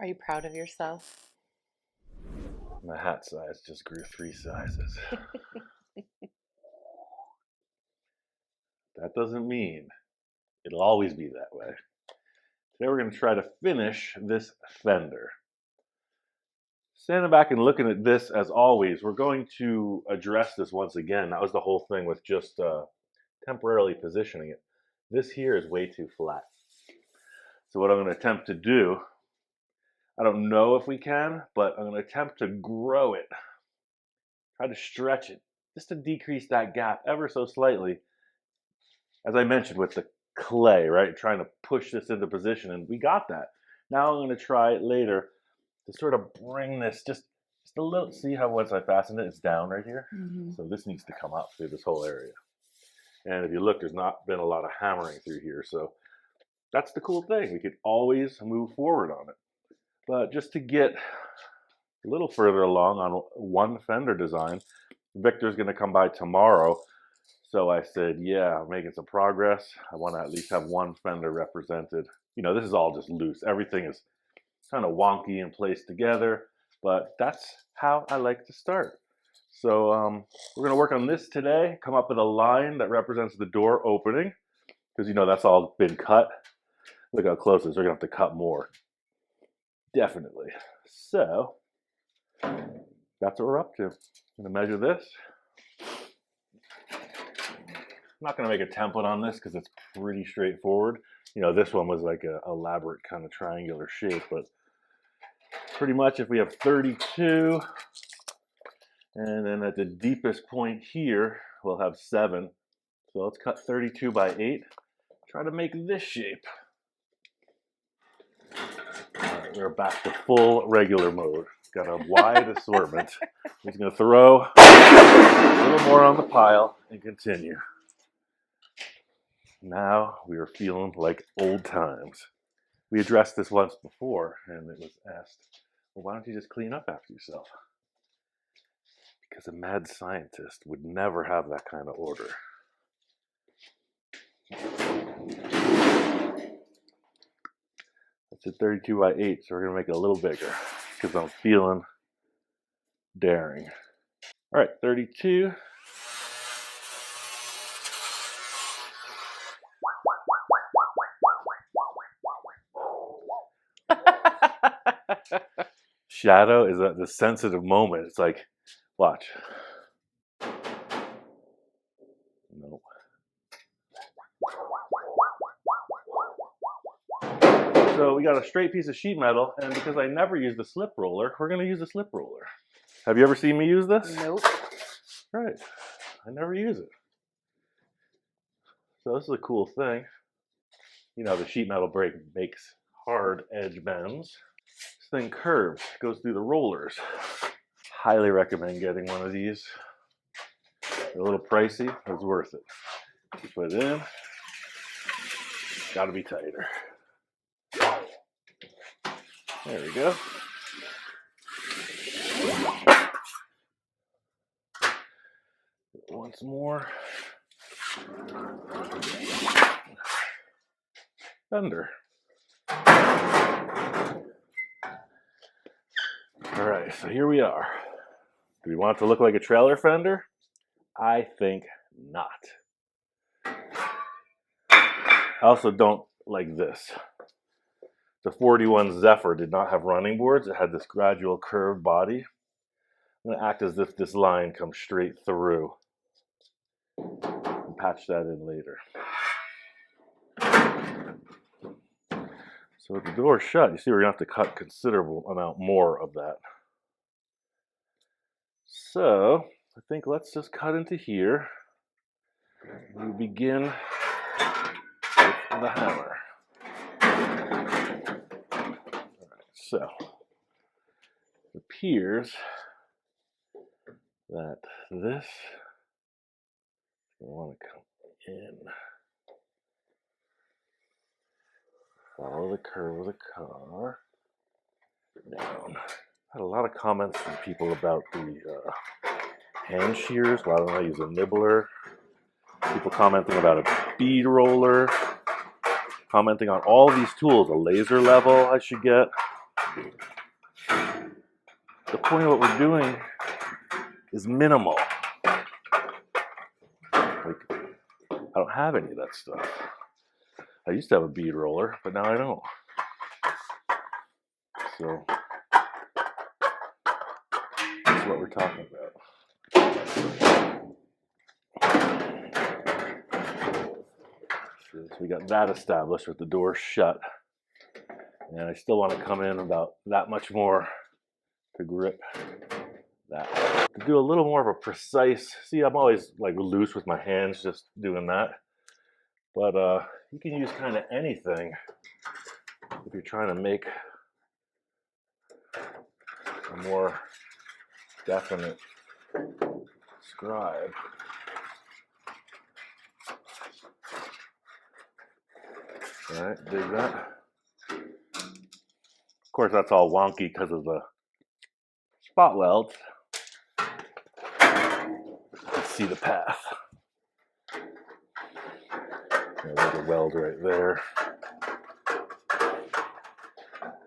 Are you proud of yourself? My hat size just grew 3 sizes. That doesn't mean it'll always be that way. Today we're going to try to finish this Fender. Standing back and looking at this, as always, we're going to address this once again. That was the whole thing with just temporarily positioning it. This here is way too flat. So what I'm going to attempt to do, I don't know if we can, but I'm going to attempt to grow it. Try to stretch it just to decrease that gap ever so slightly. As I mentioned with the clay, right? Trying to push this into position, and we got that. Now I'm going to try it later to sort of bring this just a little. See how once I fastened it, it's down right here? Mm-hmm. So this needs to come up through this whole area. And if you look, there's not been a lot of hammering through here. So that's the cool thing. We could always move forward on it. But just to get a little further along on one Fender design, Victor's going to come by tomorrow. So I said, yeah, I'm making some progress. I want to at least have one Fender represented. You know, this is all just loose. Everything is kind of wonky and placed together, but that's how I like to start. So we're going to work on this today, come up with a line that represents the door opening, because you know that's all been cut. Look how close it is. We're going to have to cut more. Definitely. So that's what we're up to. I'm going to measure this. I'm not going to make a template on this because it's pretty straightforward. You know, this one was like an elaborate kind of triangular shape, but pretty much if we have 32, and then at the deepest point here, we'll have 7. So let's cut 32 by 8. Try to make this shape. All right, we're back to full regular mode. Got a wide assortment. We're just going to throw a little more on the pile and continue. Now we are feeling like old times. We addressed this once before, and it was asked, well, why don't you just clean up after yourself? Because a mad scientist would never have that kind of order. That's a 32 by 8, so we're going to make it a little bigger because I'm feeling daring. All right, 32. Shadow is at the sensitive moment. It's like, watch. No. So we got a straight piece of sheet metal, and because I never use the slip roller, we're going to use a slip roller. Have you ever seen me use this? Nope. Right. I never use it. So this is a cool thing. You know, the sheet metal brake makes hard edge bends. This thing curves, goes through the rollers. Highly recommend getting one of these. They're a little pricey, but it's worth it. You put it in, gotta be tighter. There we go. Once more. Fender. All right, so here we are. Do we want it to look like a trailer fender? I think not. I also don't like this. The 41 Zephyr did not have running boards. It had this gradual curved body. I'm going to act as if this line comes straight through and patch that in later. So with the door shut, you see we're going to have to cut considerable amount more of that. So I think let's just cut into here. We begin with the hammer. All right, so it appears that this is going to want to come in. Follow the curve of the car down. I had a lot of comments from people about the hand shears. Why don't I use a nibbler? People commenting about a bead roller. Commenting on all these tools. A laser level I should get. the point of what we're doing is minimal. Like, I don't have any of that stuff. I used to have a bead roller, but now I don't. So that's what we're talking about. So we got that established with the door shut. And I still want to come in about that much more to grip that. To do a little more of a precise, see, I'm always like loose with my hands just doing that. But you can use kind of anything if you're trying to make a more definite scribe. All right, dig that. Of course, that's all wonky because of the spot welds. Let's see the path. There's a weld right there.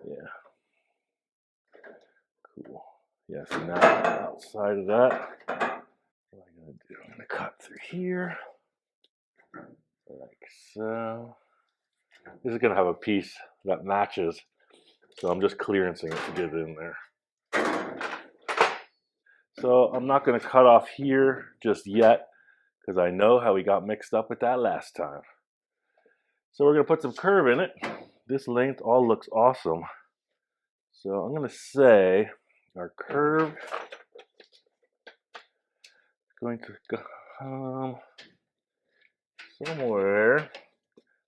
Yeah. Cool. Yeah, so now outside of that, what am I going to do? I'm going to cut through here, like so. This is going to have a piece that matches, so I'm just clearancing it to get it in there. So I'm not going to cut off here just yet, because I know how we got mixed up with that last time. So we're going to put some curve in it. This length all looks awesome. So I'm going to say our curve is going to come somewhere.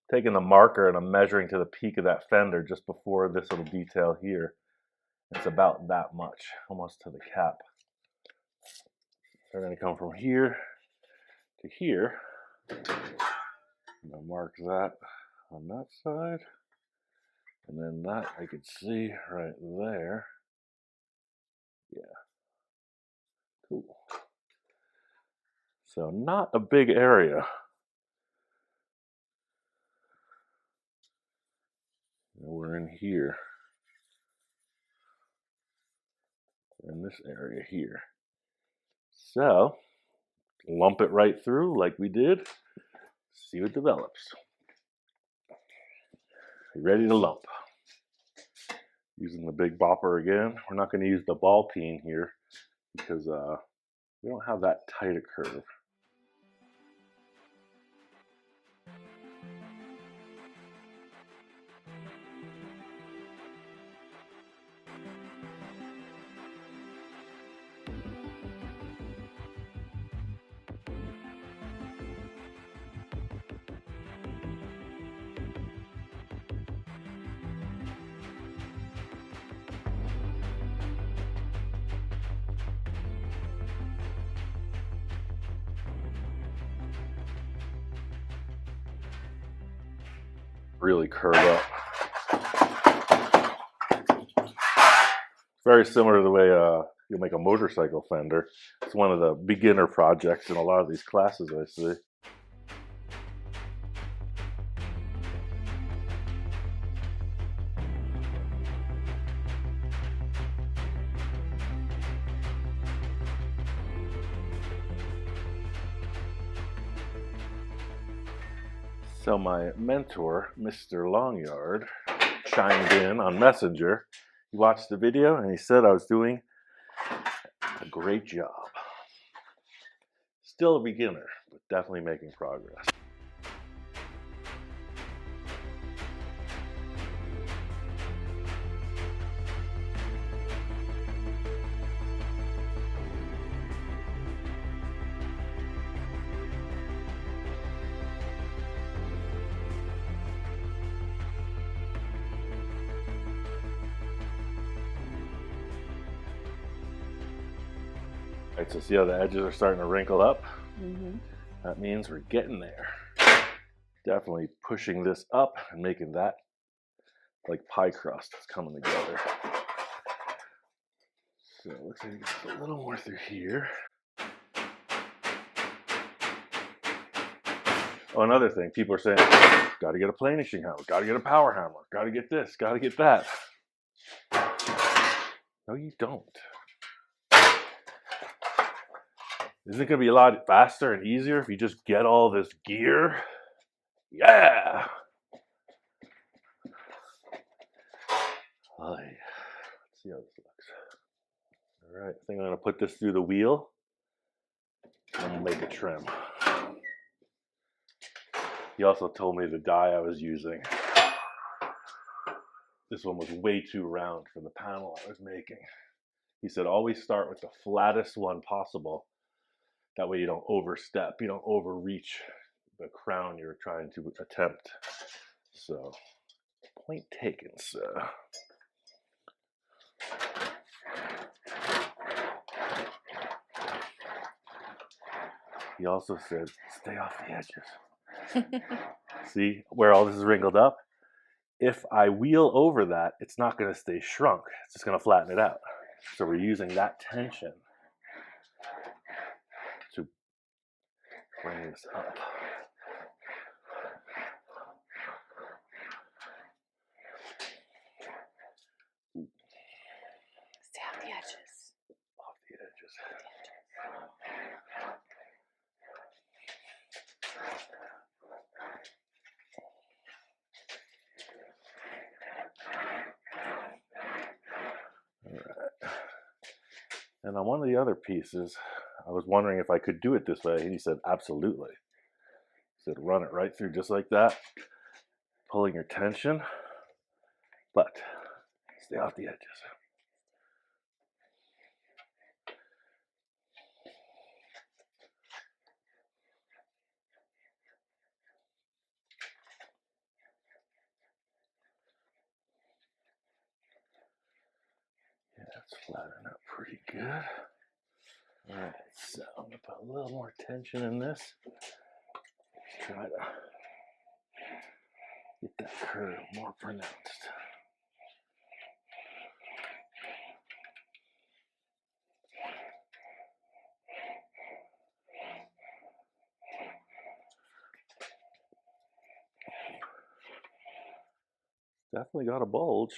Taking the marker and I'm measuring to the peak of that fender just before this little detail here. It's about that much, almost to the cap. They're going to come from here to here. I'm going to mark that on that side. And then that I could see right there. Yeah. Cool. So not a big area. We're in here. We're in this area here. So lump it right through like we did. See what develops. Ready to lump. Using the big bopper again. We're not going to use the ball peen here because we don't have that tight a curve. Really curve up. Very similar to the way you'll make a motorcycle fender. It's one of the beginner projects in a lot of these classes I see. So my mentor, Mr. Longyard, chimed in on Messenger. He watched the video and he said I was doing a great job. Still a beginner, but definitely making progress. Right, so see how the edges are starting to wrinkle up? Mm-hmm. That means we're getting there. Definitely pushing this up and making that like pie crust. It's coming together. So it looks like it's a little more through here. Oh, another thing, people are saying, got to get a planishing hammer, got to get a power hammer, got to get this, got to get that. No, you don't. Isn't it going to be a lot faster and easier if you just get all this gear? Yeah! Oh, yeah. Let's see how this looks. All right, I think I'm going to put this through the wheel and we'll make a trim. He also told me the die I was using, this one was way too round for the panel I was making. He said always start with the flattest one possible. That way you don't overstep, you don't overreach the crown you're trying to attempt. So, point taken, sir. He also said, stay off the edges. See where all this is wrinkled up? If I wheel over that, it's not going to stay shrunk. It's just going to flatten it out. So we're using that tension to bring this up. Stay off the edges. Off the edges. All right. And on one of the other pieces, I was wondering if I could do it this way. And he said, absolutely. He said, run it right through just like that, pulling your tension, but stay off the edges. Yeah, it's flattening up pretty good. All right, so I'm gonna put a little more tension in this. Let's try to get that curve more pronounced. Definitely got a bulge.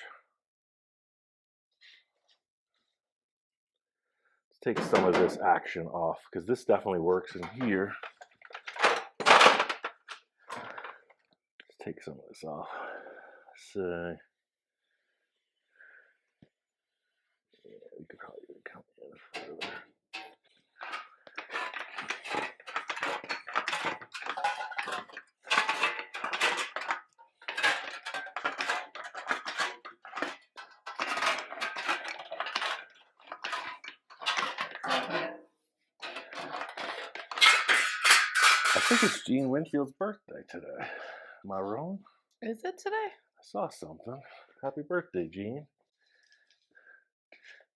Let's take some of this action off because this definitely works in here. Let's take some of this off. So, yeah, we could probably even come in further. I think it's Gene Winfield's birthday today. Am I wrong? Is it today? I saw something. Happy birthday, Gene.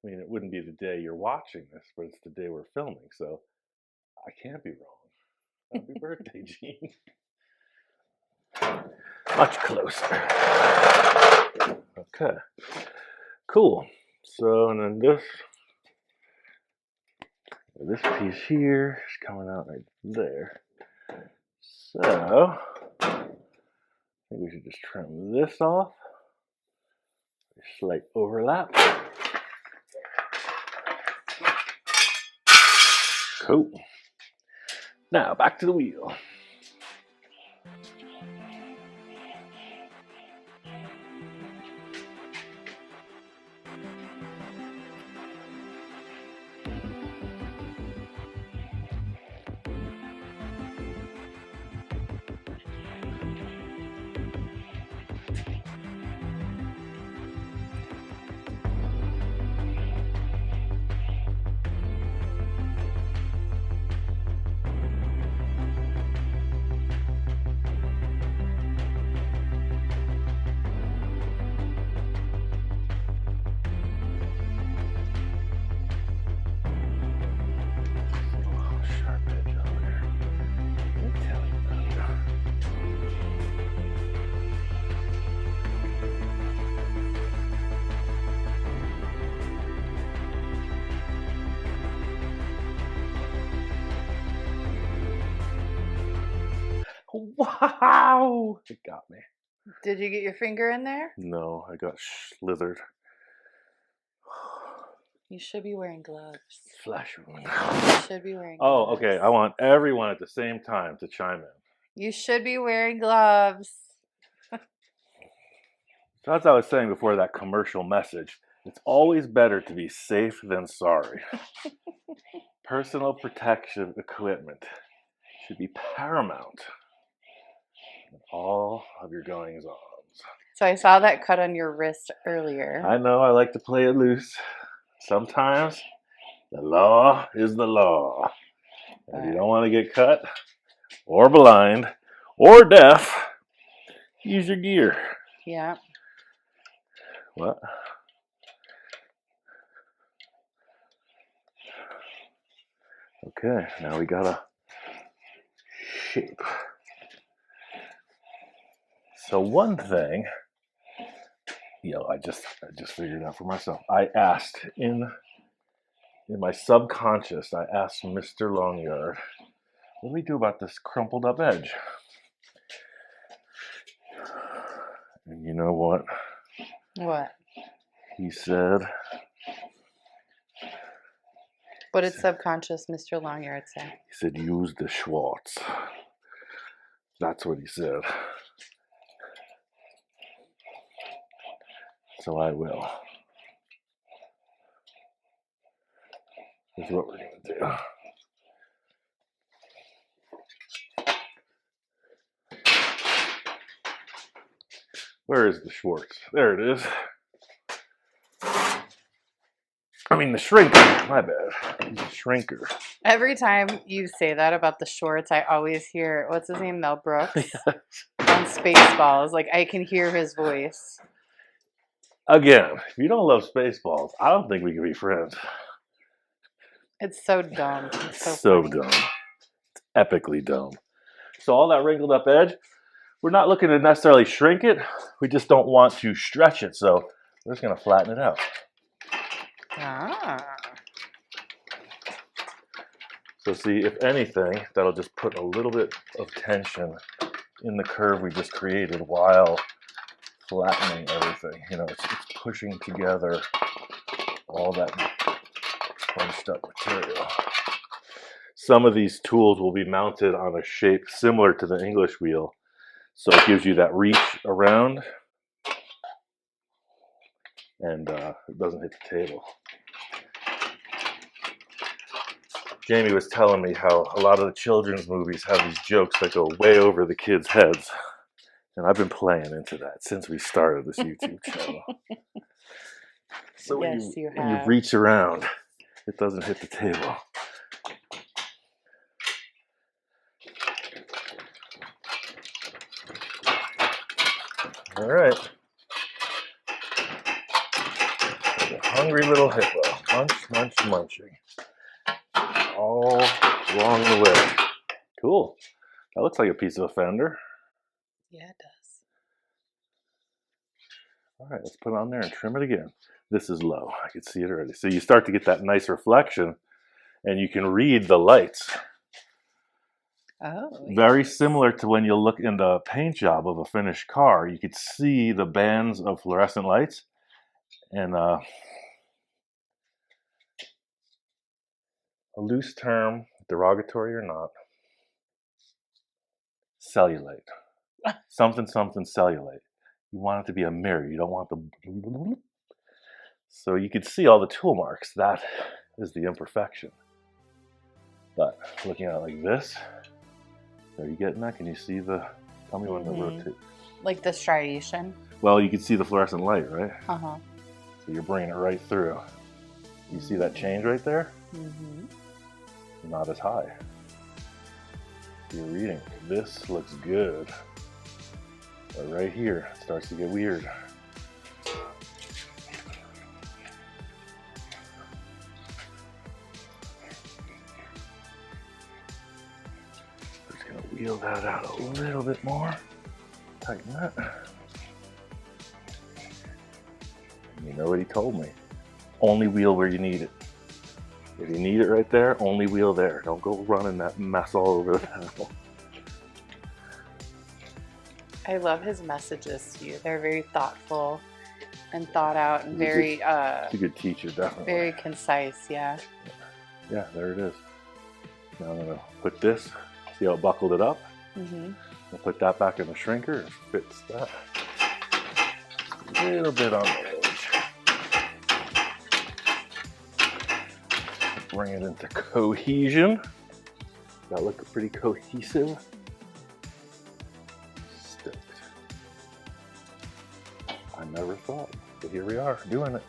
I mean, it wouldn't be the day you're watching this, but it's the day we're filming, so I can't be wrong. Happy birthday, Gene. Much closer. Okay. Cool. So, and then this piece here is coming out right there. So, I think we should just trim this off. Slight overlap. Cool. Now, back to the wheel. Wow! It got me. Did you get your finger in there? No, I got slithered. You should be wearing gloves. Flash one. You should be wearing Oh, gloves. okay. I want everyone at the same time to chime in. You should be wearing gloves. So as I was saying before that commercial message, it's always better to be safe than sorry. Personal protection equipment should be paramount in all of your goings-ons. So I saw that cut on your wrist earlier. I know I like to play it loose. Sometimes the law is the law. And if you don't want to get cut or blind or deaf, use your gear. Yeah. What? Okay, now we got a shape. So one thing, I just figured out for myself. I asked in my subconscious, I asked Mr. Longyard, what do we do about this crumpled up edge? And you know what? What? He said. What did subconscious Mr. Longyard say? He said, use the Schwartz. That's what he said. So I will. Here's what we're going to do. Where is the Schwartz? There it is. I mean the shrinker. My bad. He's a shrinker. Every time you say that about the shorts, I always hear, what's his name, Mel Brooks? Yes. On Spaceballs. Like, I can hear his voice. Again, if you don't love Spaceballs, I don't think we can be friends. It's so dumb. It's so dumb. It's epically dumb. So all that wrinkled up edge, we're not looking to necessarily shrink it. We just don't want to stretch it. So we're just going to flatten it out. Ah. So see, if anything, that'll just put a little bit of tension in the curve we just created while flattening everything. It's pushing together all that bunched up material. Some of these tools will be mounted on a shape similar to the English wheel, so it gives you that reach around and it doesn't hit the table. Jamie was telling me how a lot of the children's movies have these jokes that go way over the kids' heads. And I've been playing into that since we started this YouTube channel. So when you reach around, it doesn't hit the table. All right. The hungry little hippo. Munch, munch, munching. All along the way. Cool. That looks like a piece of a Fender. Yeah, it does. All right, let's put it on there and trim it again. This is low. I can see it already. So you start to get that nice reflection, and you can read the lights. Oh. Very similar to when you look in the paint job of a finished car. You could see the bands of fluorescent lights, and a loose term, derogatory or not, cellulite. Something cellulite. You want it to be a mirror. You don't want the... So you can see all the tool marks. That is the imperfection. But looking at it like this, are you getting that? Can you see the... Tell me when to rotate. Like the striation? Well, you can see the fluorescent light, right? Uh-huh. So you're bringing it right through. You see that change right there? Mm-hmm. Not as high. You're reading. This looks good. But right here, it starts to get weird. Just gonna wheel that out a little bit more. Tighten that. And you know what he told me? Only wheel where you need it. If you need it right there, only wheel there. Don't go running that mess all over the panel. I love his messages to you. They're very thoughtful. and thought out and very It's a good teacher, definitely. very concise. Yeah. Yeah, there it is. Now I'm gonna put this. See how it buckled it up? I'll put that back in the shrinker. It fits that. A little bit on the edge. Bring it into cohesion. That look pretty cohesive. Stoked. I never thought, but here we are doing it.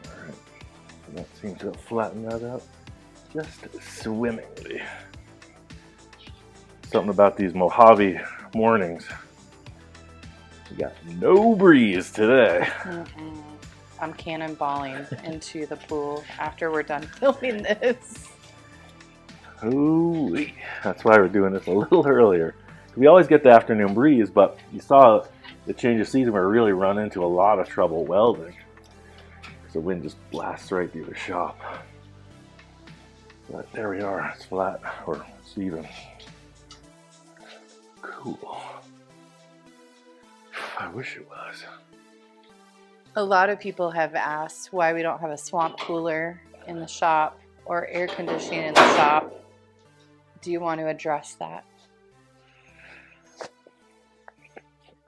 All right, so that seems to have flattened that out just swimmingly. Something about these Mojave mornings. We got no breeze today. I'm cannonballing into the pool after we're done filming this. Holy, that's why we're doing this a little earlier. We always get the afternoon breeze, but you saw the change of season, we really run into a lot of trouble welding. The wind just blasts right through the shop. But there we are, it's flat, or it's even. Cool. I wish it was. A lot of people have asked why we don't have a swamp cooler in the shop or air conditioning in the shop. Do you want to address that?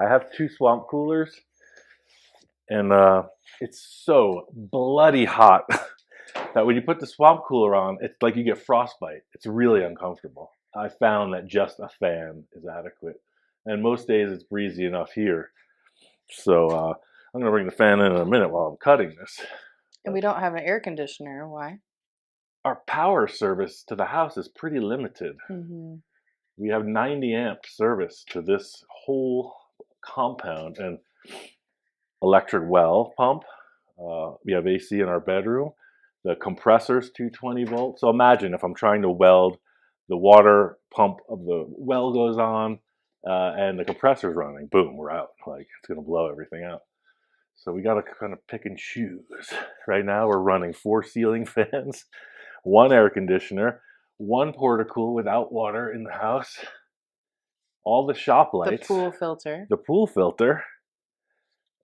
I have 2 swamp coolers, and it's so bloody hot that when you put the swamp cooler on, it's like you get frostbite. It's really uncomfortable. I found that just a fan is adequate, and most days it's breezy enough here. So I'm gonna bring the fan in a minute while I'm cutting this. And we don't have an air conditioner. Why? Our power service to the house is pretty limited. We have 90 amp service to this whole compound and electric well pump. We have AC in our bedroom. The compressor's 220 volts. So imagine if I'm trying to weld, the water pump of the well goes on, and the compressor's running. Boom, we're out. Like, it's gonna blow everything out. So we gotta kind of pick and choose. Right now we're running 4 ceiling fans, 1 air conditioner, 1 portacool without water in the house, all the shop lights, The pool filter. the pool filter,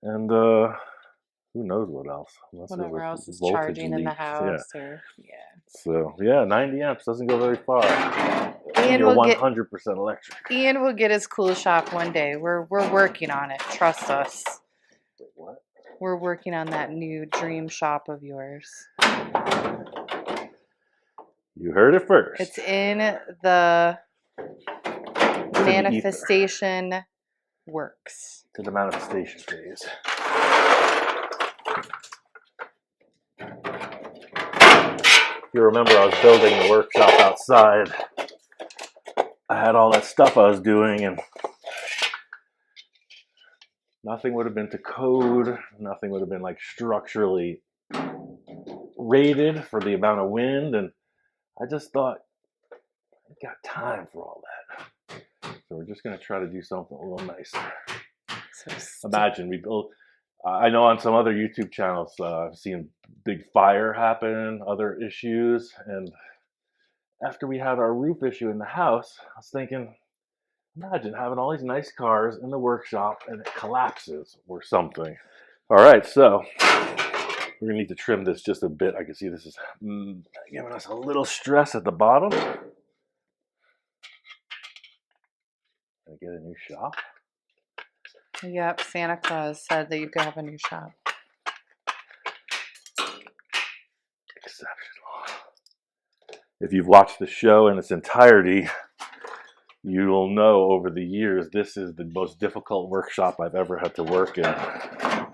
and who knows what else? Unless there's Whatever a else is voltage charging in the leak. house. Yeah. Or, So yeah, 90 amps doesn't go very far. Ian You're will get 100% electric. Ian will get his cool shop one day. We're working on it. Trust us. Wait, what? We're working on that new dream shop of yours. You heard it first. It's in the the manifestation works. To the manifestation phase. If you remember, I was building the workshop outside. I had all that stuff I was doing, and nothing would have been to code. Nothing would have been like structurally rated for the amount of wind, and I just thought, I got time for all that. So we're just going to try to do something a little nicer. Imagine we build. I know on some other YouTube channels, I've seen big fire happen, other issues, and after we had our roof issue in the house, I was thinking, imagine having all these nice cars in the workshop and it collapses or something. All right, so we're gonna need to trim this just a bit. I can see this is giving us a little stress at the bottom. Gonna get a new shop. Yep, Santa Claus said that you could have a new shop. Exceptional. If you've watched the show in its entirety, you will know over the years this is the most difficult workshop I've ever had to work in. I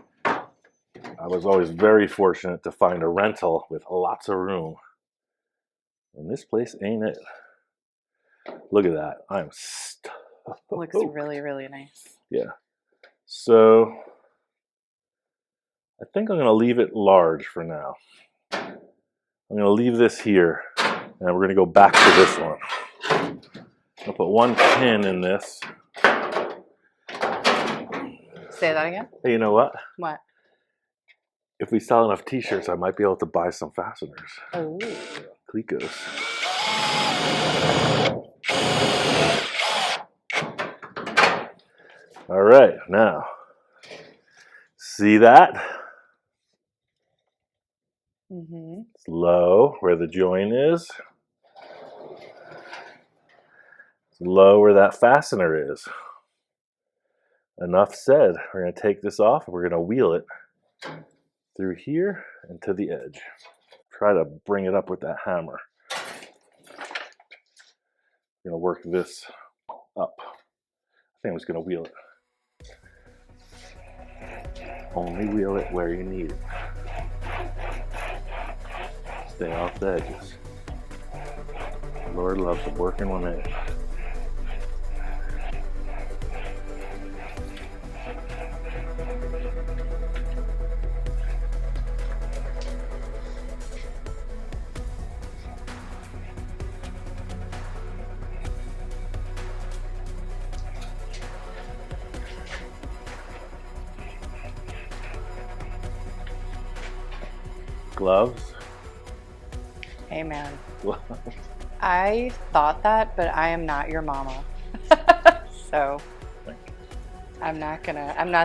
was always very fortunate to find a rental with lots of room. And this place ain't it. Look at that. I'm stoked. Looks really, really nice. Yeah. So I think I'm going to leave it large for now. I'm going to leave this here, and we're going to go back to this one. I'll put 1 pin in this. Say that again? Hey, you know what? What? If we sell enough t-shirts, I might be able to buy some fasteners. Oh. Clicos. All right, now See that? Mm-hmm. It's low where the joint is. It's low where that fastener is. Enough said. We're going to take this off and we're going to wheel it through here and to the edge. Try to bring it up with that hammer. We're going to work this up. I think I'm just going to wheel it. Only wheel it where you need it. Stay off the edges. Lord loves a working one edge. Gloves. Hey, man. Gloves. I thought that, but I am not your mama. So I'm not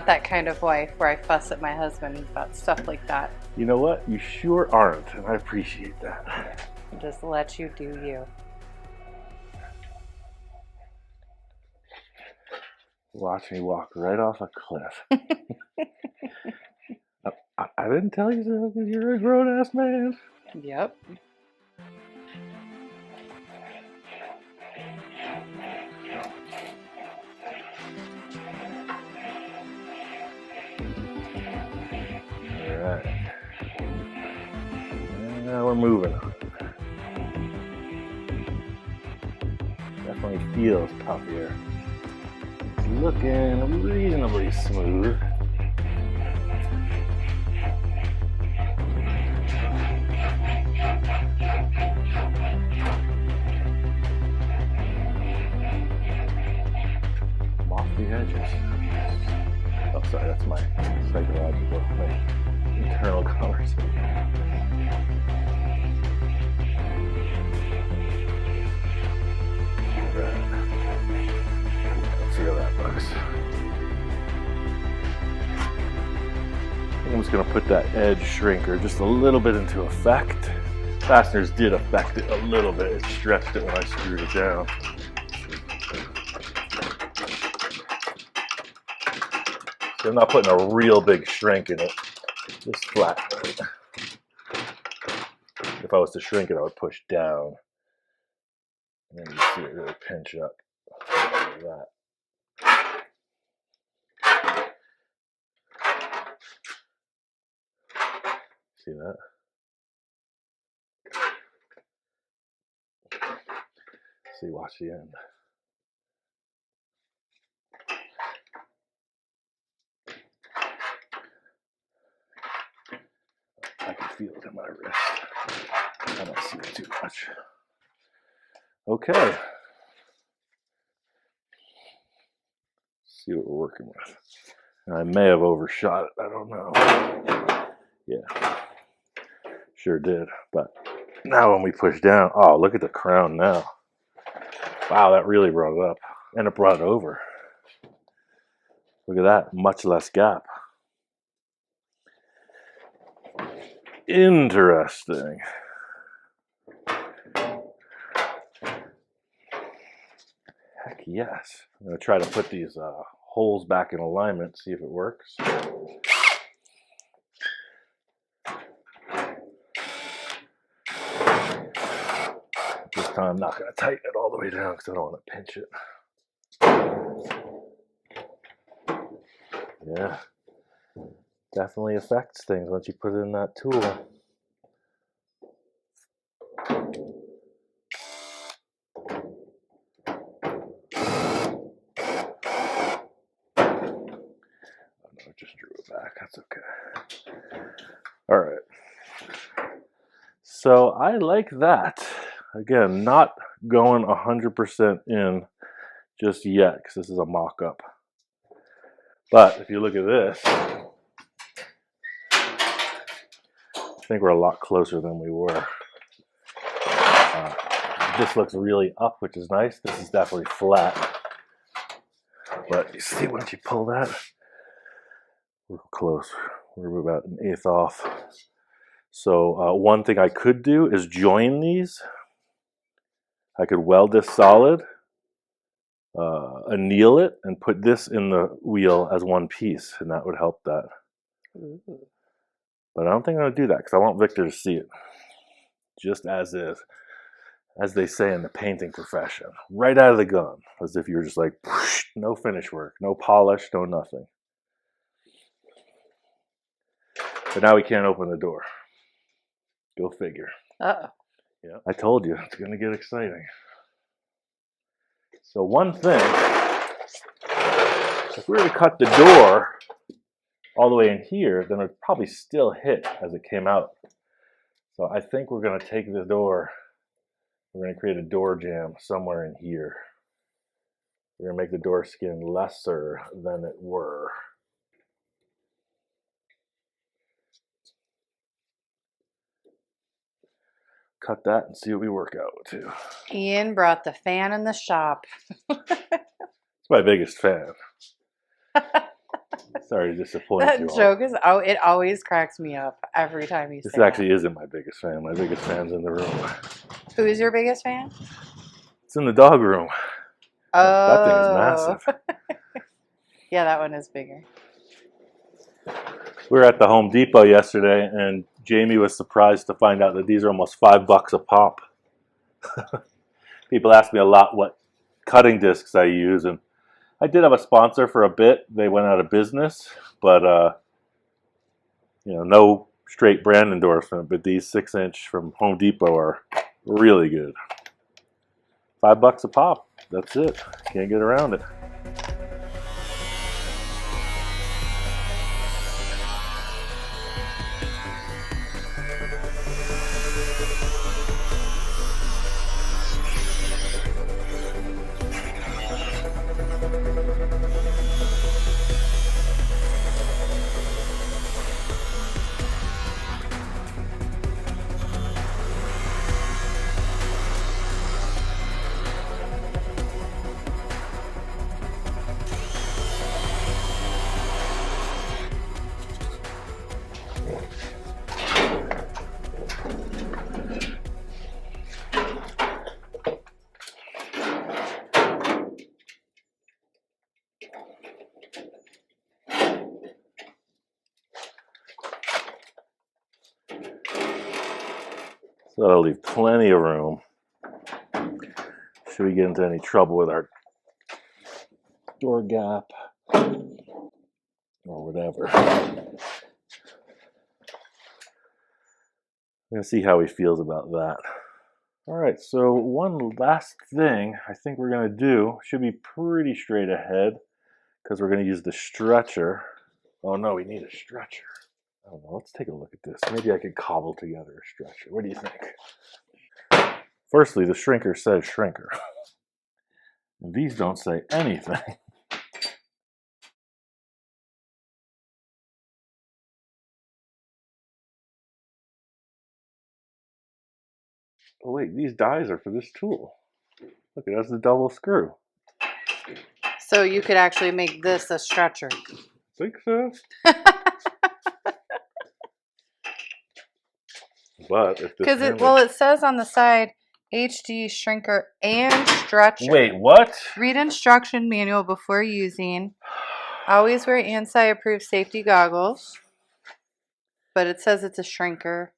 that kind of wife where I fuss at my husband about stuff like that. You know what? You sure aren't, and I appreciate that. Just let you do you. Watch me walk right off a cliff. I didn't tell you so because you're a grown-ass man. Yep. Alright. Now we're moving on. Definitely feels tough here. It's looking reasonably smooth. I'm off the edges. Oh, sorry, that's my psychological, my internal conversation. Let's see how that looks. I think I'm just going to put that edge shrinker just a little bit into effect. Fasteners did affect it a little bit. It stretched it when I screwed it down. So I'm not putting a real big shrink in it. Just flat. If I was to shrink it, I would push down. And then you see it really pinch up like that. See that? See, watch the end. I can feel it in my wrist. I don't see it too much. Okay. See what we're working with. And I may have overshot it. I don't know. Yeah. Sure did. But now when we push down, oh, look at the crown now. Wow, that really brought it up. And it brought it over. Look at that. Much less gap. Interesting. Heck yes. I'm going to try to put these holes back in alignment, see if it works. This time I'm not going to tighten it all the way down because I don't want to pinch it. Yeah. Definitely affects things once you put it in that tool. I just drew it back. That's okay. All right. So I like that. Again, not going 100% in just yet because this is a mock-up. But if you look at this, I think we're a lot closer than we were. This looks really up, which is nice. This is definitely flat. But you see, once you pull that, We're close. We're about an eighth off. So one thing I could do is join these. I could weld this solid, anneal it, and put this in the wheel as one piece, and that would help that. Ooh. But I don't think I'm going to do that because I want Victor to see it just as is, as they say in the painting profession, right out of the gun, as if you're just like, whoosh, no finish work, no polish, no nothing. But now we can't open the door. Go figure. Uh-oh. Yeah, I told you, it's going to get exciting. So one thing, if we were to cut the door all the way in here, then it'd probably still hit as it came out. So I think we're going to take the door, we're going to create a door jamb somewhere in here. We're going to make the door skin lesser than it were. Cut that and see what we work out to. Ian brought the fan in the shop. It's my biggest fan. Sorry to disappoint That you all. joke is, oh, it always cracks me up every time you say This actually isn't my biggest fan. My biggest fan's in the room. that. Who's your biggest fan? It's in the dog room. Oh. That thing is massive. Yeah, that one is bigger. We were at the Home Depot yesterday, and Jamie was surprised to find out that these are almost $5 a pop. People ask me a lot what cutting discs I use, and I did have a sponsor for a bit. They went out of business, but you know, no straight brand endorsement. But these 6-inch from Home Depot are really good. $5 a pop. That's it. Can't get around it. So that'll leave plenty of room. Should we get into any trouble with our door gap or whatever? I'm gonna see how he feels about that. All right, so one last thing I think we're gonna do should be pretty straight ahead because we're gonna use the stretcher. Oh no, we need a stretcher. I don't know, let's take a look at this. Maybe I could cobble together a stretcher. What do you think? Firstly, the shrinker says shrinker. And these don't say anything. Oh wait, these dies are for this tool. Look, it has the double screw. So you could actually make this a stretcher. Think so? But if this Because it says on the side HD shrinker and stretcher. Wait, what? Read instruction manual before using. Always wear ANSI approved safety goggles. But it says it's a shrinker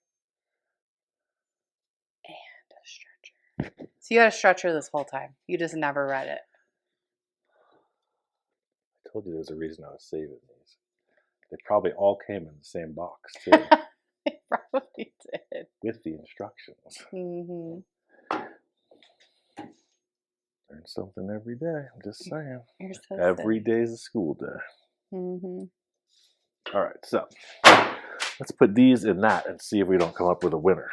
and a stretcher. So you had a stretcher this whole time. You just never read it. I told you there's a reason I was saving these. They probably all came in the same box too, It probably did. with the instructions. Mm-hmm. Learn something every day. I'm just saying. You're so Every day's a school day. Mm-hmm. All right, so let's put these in that and see if we don't come up with a winner.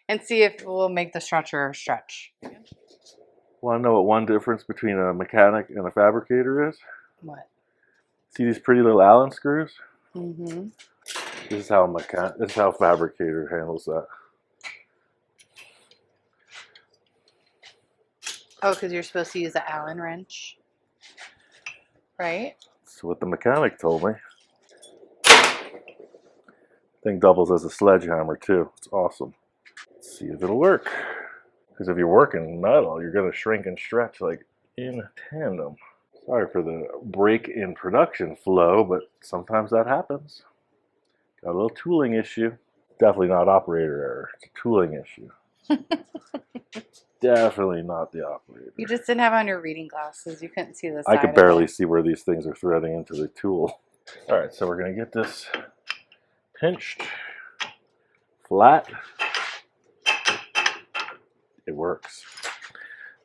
And see if we'll make the stretcher stretch. Want to know what one difference between a mechanic and a fabricator is? What? See these pretty little Allen screws? Mm-hmm. This is how a fabricator handles that. Oh, because you're supposed to use the Allen wrench, right? That's what the mechanic told me. Thing doubles as a sledgehammer too. It's awesome. Let's see if it'll work. Because if you're working metal, you're going to shrink and stretch like in tandem. Sorry for the break in production flow, but sometimes that happens. Got a little tooling issue. Definitely not operator error. It's a tooling issue. Definitely not the operator. You just didn't have on your reading glasses. You couldn't see the side I could barely see where these things are threading into the tool. All right, so we're going to get this pinched, flat. It works.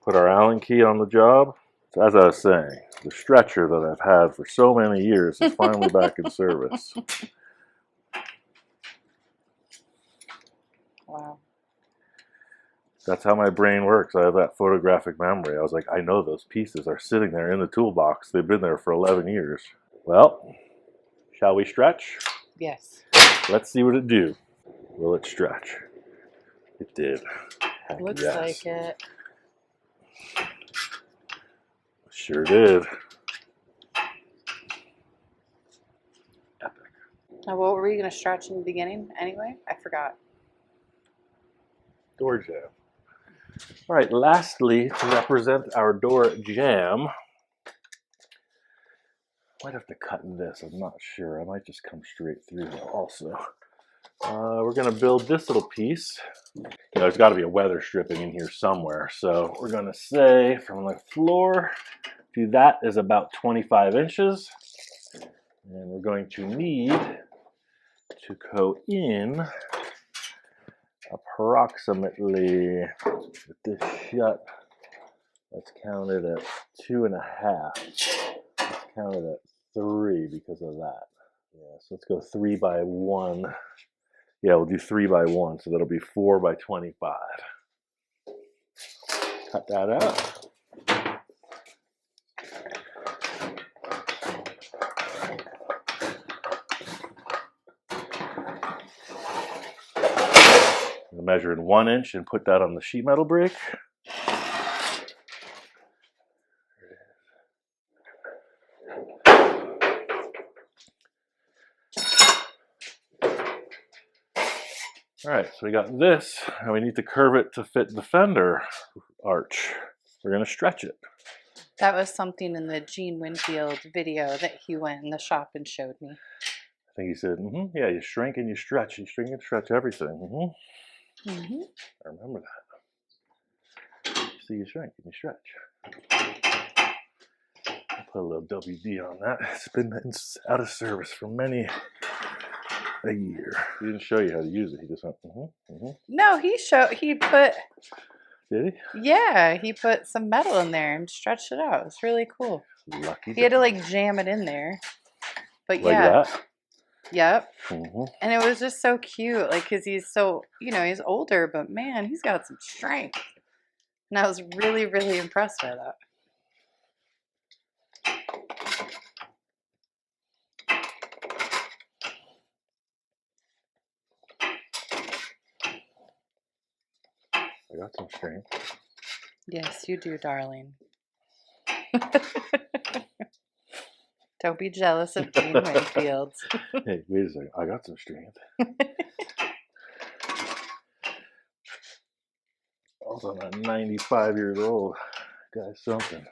Put our Allen key on the job. So as I was saying, the stretcher that I've had for so many years is finally back in service. Wow. That's how my brain works. I have that photographic memory. I was like, I know those pieces are sitting there in the toolbox. They've been there for 11 years. Well, shall we stretch? Yes. Let's see what it do. Will it stretch? It did. Heck Looks yes. like it. Sure did. Epic. Now, what were you going to stretch in the beginning anyway? I forgot. Door jam. All right, lastly, to represent our door jam, might have to cut this, I'm not sure. I might just come straight through also. We're going to build this little piece. There's got to be a weather stripping in here somewhere. So we're going to say from the floor to that is about 25 inches. And we're going to need to go in approximately, with this shut, let's count it at 2.5. Let's count it at 3 because of that. Yeah, so let's go 3 by 1. Yeah, we'll do 3 by 1, so that'll be 4 by 25. Cut that out. I'll measure in 1 inch and put that on the sheet metal brake. All right, so we got this, and we need to curve it to fit the fender arch. We're going to stretch it. That was something in the Gene Winfield video that he went in the shop and showed me. I think he said, yeah, you shrink and you stretch. You shrink and stretch everything. I remember that. So you shrink and you stretch. I'll put a little WD on that. It's been out of service for many a year. He didn't show you how to use it. He just went, No, he put, Did he? yeah, he put some metal in there and stretched it out. It's really cool. Lucky. He had to like jam it in there. But like yeah. That? Yep. And it was just so cute. Like, cause he's so, he's older, but man, he's got some strength. And I was really, really impressed by that. I got some strength. Yes, you do, darling. Don't be jealous of Gene Winfield. Hey, wait a second. I got some strength. Also, I'm not 95 years old. Got something.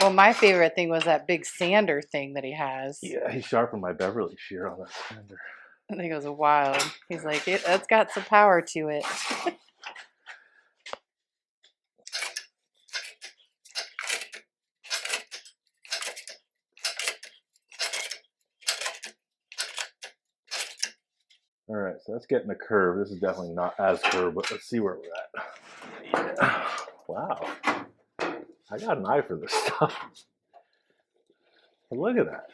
Well, my favorite thing was that big sander thing that he has. Yeah, he sharpened my Beverly shear on that sander. I think it was wild. He's like, that's got some power to it. All right, so that's getting a curve. This is definitely not as curved, but let's see where we're at. Yeah. Wow. I got an eye for this stuff. Look at that.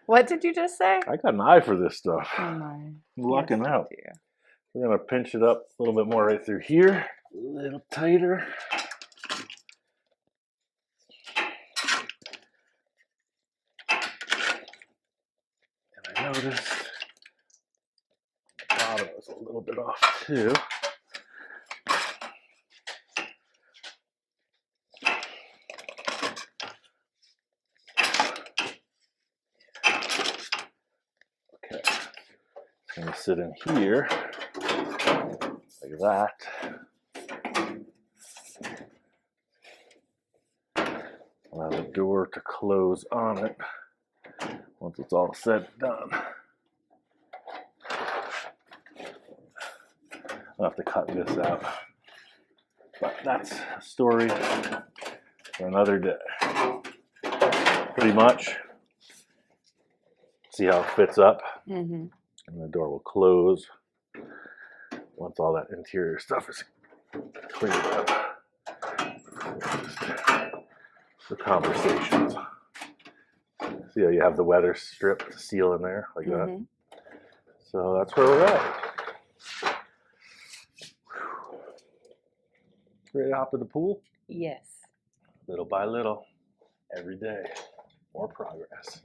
What did you just say? I got an eye for this stuff. Oh my. I'm lucking out. You. We're going to pinch it up a little bit more right through here. A little tighter. And I noticed the bottom was a little bit off too. I'm gonna sit in here like that. Allow the door to close on it once it's all said and done. I'll have to cut this out, but that's a story for another day. Pretty much, see how it fits up, Mm-hmm. and the door will close once all that interior stuff is cleaned up. The conversations. See how you have the weather strip seal in there like that. So that's where we're at. Ready to hop in the pool? Yes. Little by little, every day, more progress.